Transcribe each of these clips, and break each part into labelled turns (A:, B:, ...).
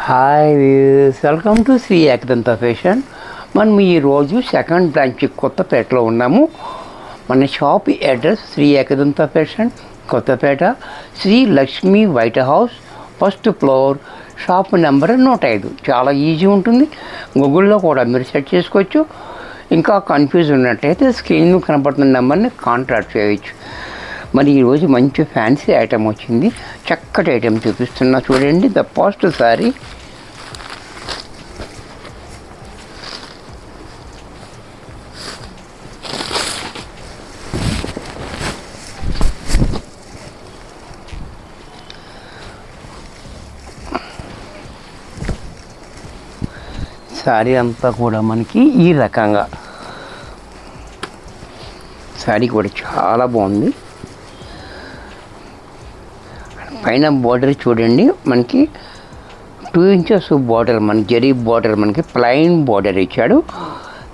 A: Hi welcome to Shri Ekadanta fashion. మనం ఈరోజు second branch కొత్తపేటలో ఉన్నాము. మన shop address Shri Ekadanta fashion, Kothapeta, Shri Lakshmi white house, first floor, shop number 105. చాలా ఈజీ ఉంటుంది. గూగుల్లో కూడా మీరు సెర్చ్ చేసుకోవచ్చు. ఇంకా కన్ఫ్యూజ్ ఉన్నట్టయితే స్క్రీన్ కనపడుతున్న నెంబర్ని కాంటాక్ట్ చేయవచ్చు. మరి ఈరోజు మంచి ఫ్యాన్సీ ఐటెం వచ్చింది. చక్కటి ఐటెం చూపిస్తున్నా చూడండి. ద ఫస్ట్ సారీ శారీ అంతా కూడా మనకి ఈ రకంగా శారీ కూడా చాలా బాగుంది. పైన బార్డర్ చూడండి, మనకి 2 ఇంచెస్ బార్డర్, మనకి జరీ బార్డర్, మనకి ప్లెయిన్ బార్డర్ ఇచ్చాడు.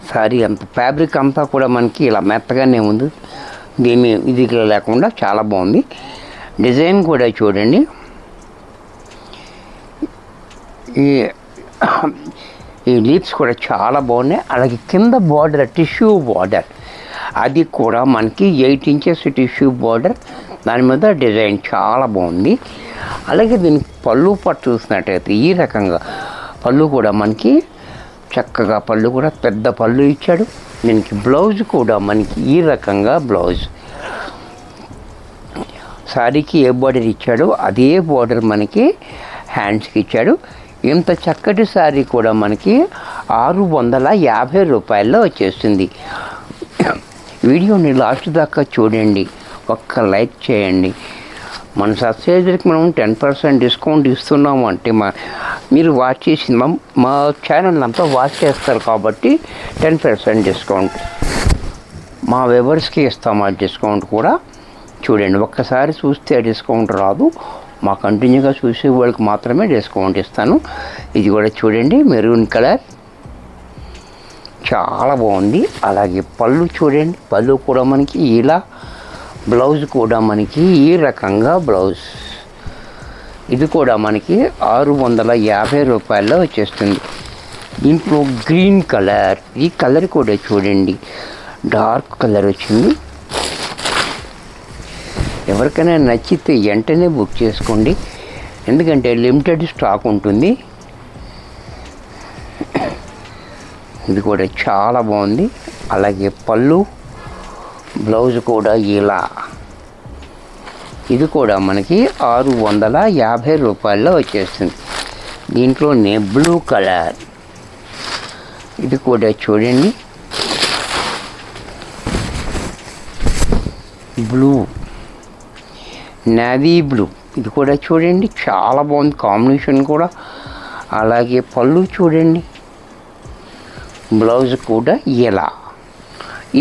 A: శారీ అంత ఫ్యాబ్రిక్ అంతా కూడా మనకి ఇలా మెత్తగానే ఉంది. దీని ఇది లేకుండా చాలా బాగుంది. డిజైన్ కూడా చూడండి. ఈ లీవ్స్ కూడా చాలా బాగున్నాయి. అలాగే కింద బార్డర్ టిష్యూ బార్డర్, అది కూడా మనకి 8 ఇంచెస్ టిష్యూ బార్డర్, దాని మీద డిజైన్ చాలా బాగుంది. అలాగే దీనికి పళ్ళు పట్టు చూసినట్టయితే ఈ రకంగా పళ్ళు కూడా మనకి చక్కగా పళ్ళు కూడా పెద్ద పళ్ళు ఇచ్చాడు. దీనికి బ్లౌజ్ కూడా మనకి ఈ రకంగా బ్లౌజ్, శారీకి ఏ బార్డర్ ఇచ్చాడో అదే బార్డర్ మనకి హ్యాండ్స్కి ఇచ్చాడు. ఇంత చక్కటి శారీ కూడా మనకి 650 రూపాయల్లో వచ్చేస్తుంది. వీడియోని లాస్ట్ దాకా చూడండి, ఒక్క లైక్ చేయండి. మన సబ్స్క్రైబర్కి మనం 10% డిస్కౌంట్ ఇస్తున్నాము అంటే మీరు వాచ్ చేసి మా ఛానల్ అంతా వాచ్ చేస్తారు కాబట్టి 10% డిస్కౌంట్ మా వ్యూవర్స్కి ఇస్తాం. ఆ డిస్కౌంట్ కూడా చూడండి. ఒక్కసారి చూస్తే డిస్కౌంట్ రాదు, మా కంటిన్యూగా చూసే వాళ్ళకి మాత్రమే డిస్కౌంట్ ఇస్తాను. ఇది కూడా చూడండి, మెరూన్ కలర్ చాలా బాగుంది. అలాగే పళ్ళు చూడండి, పళ్ళు కూడా మనకి ఇలా, బ్లౌజ్ కూడా మనకి ఈ రకంగా బ్లౌజ్, ఇది కూడా మనకి 650 రూపాయల్లో వచ్చేస్తుంది. దీంట్లో గ్రీన్ కలర్, ఈ కలర్ కూడా చూడండి డార్క్ కలర్ వచ్చింది. ఎవరికైనా నచ్చితే వెంటనే బుక్ చేసుకోండి, ఎందుకంటే లిమిటెడ్ స్టాక్ ఉంటుంది. ఇది కూడా చాలా బాగుంది. అలాగే పళ్ళు, బ్లౌజ్ కూడా ఇలా, ఇది కూడా మనకి 650 రూపాయల్లో వచ్చేస్తుంది. దీంట్లోనే బ్లూ కలర్, ఇది కూడా చూడండి బ్లూ, నేవీ బ్లూ, ఇది కూడా చూడండి చాలా బాగుంది కాంబినేషన్ కూడా. అలాగే పళ్ళు చూడండి, బ్లౌజ్ కూడా ఇలా,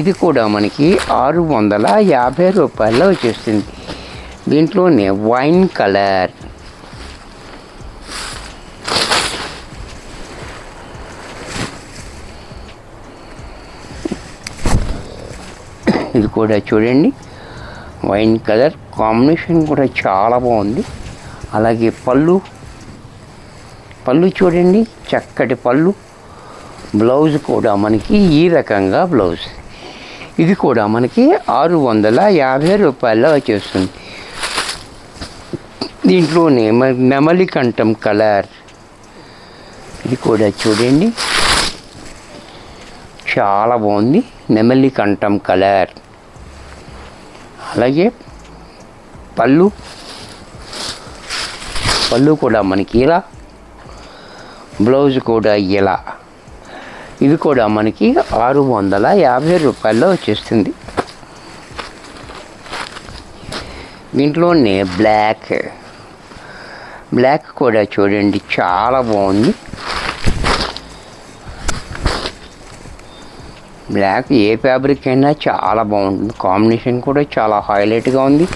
A: ఇది కూడా మనకి 650 రూపాయల్లో వచ్చేస్తుంది. దీంట్లోనే వైన్ కలర్, ఇది కూడా చూడండి వైన్ కలర్, కాంబినేషన్ కూడా చాలా బాగుంది. అలాగే పళ్ళు చూడండి చక్కటి పళ్ళు, బ్లౌజ్ కూడా మనకి ఈ రకంగా బ్లౌజ్, ఇది కూడా మనకి 650 రూపాయల్లో వచ్చేస్తుంది. దీంట్లోనే నెమలి కంఠం కలర్, ఇది కూడా చూడండి చాలా బాగుంది, నెమలి కంఠం కలర్. అలాగే పళ్ళు కూడా మనకి ఇలా, బ్లౌజ్ కూడా ఇలా, ఇది కూడా మనకి 650 రూపాయల్లో వచ్చేస్తుంది. దీంట్లోనే బ్లాక్ కూడా చూడండి చాలా బాగుంది. బ్లాక్ ఏ ఫ్యాబ్రిక్ అయినా చాలా బాగుంటుంది, కాంబినేషన్ కూడా చాలా హైలైట్గా ఉంది.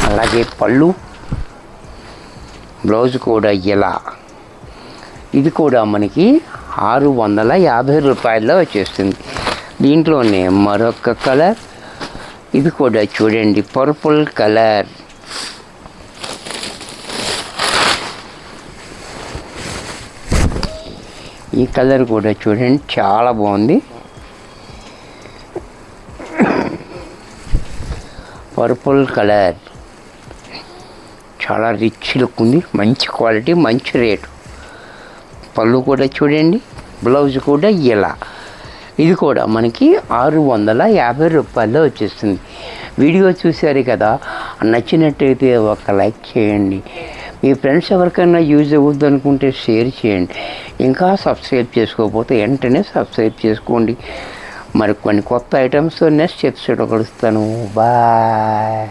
A: అలాగే పళ్ళు, బ్లౌజ్ కూడా ఇలా, ఇది కూడా మనకి 650 రూపాయల్లో వచ్చేస్తుంది. దీంట్లోనే మరొక కలర్, ఇది కూడా చూడండి పర్పుల్ కలర్, ఈ కలర్ కూడా చూడండి చాలా బాగుంది. పర్పుల్ కలర్ చాలా రిచ్ లుక్ ఉంది, మంచి క్వాలిటీ, మంచి రేటు. పళ్ళు కూడా చూడండి, బ్లౌజ్ కూడా ఇలా. ఇది కూడా మనకి 650 రూపాయల్లో వచ్చేస్తుంది. వీడియో చూశారు కదా, నచ్చినట్టయితే ఒక లైక్ చేయండి. మీ ఫ్రెండ్స్ ఎవరికైనా యూజ్ అవ్వద్దు అనుకుంటే షేర్ చేయండి. ఇంకా సబ్స్క్రైబ్ చేసుకోకపోతే వెంటనే సబ్స్క్రైబ్ చేసుకోండి. మరి కొన్ని కొత్త ఐటమ్స్ నెక్స్ట్ ఎపిసోడ్ కలుస్తాను. బాయ్.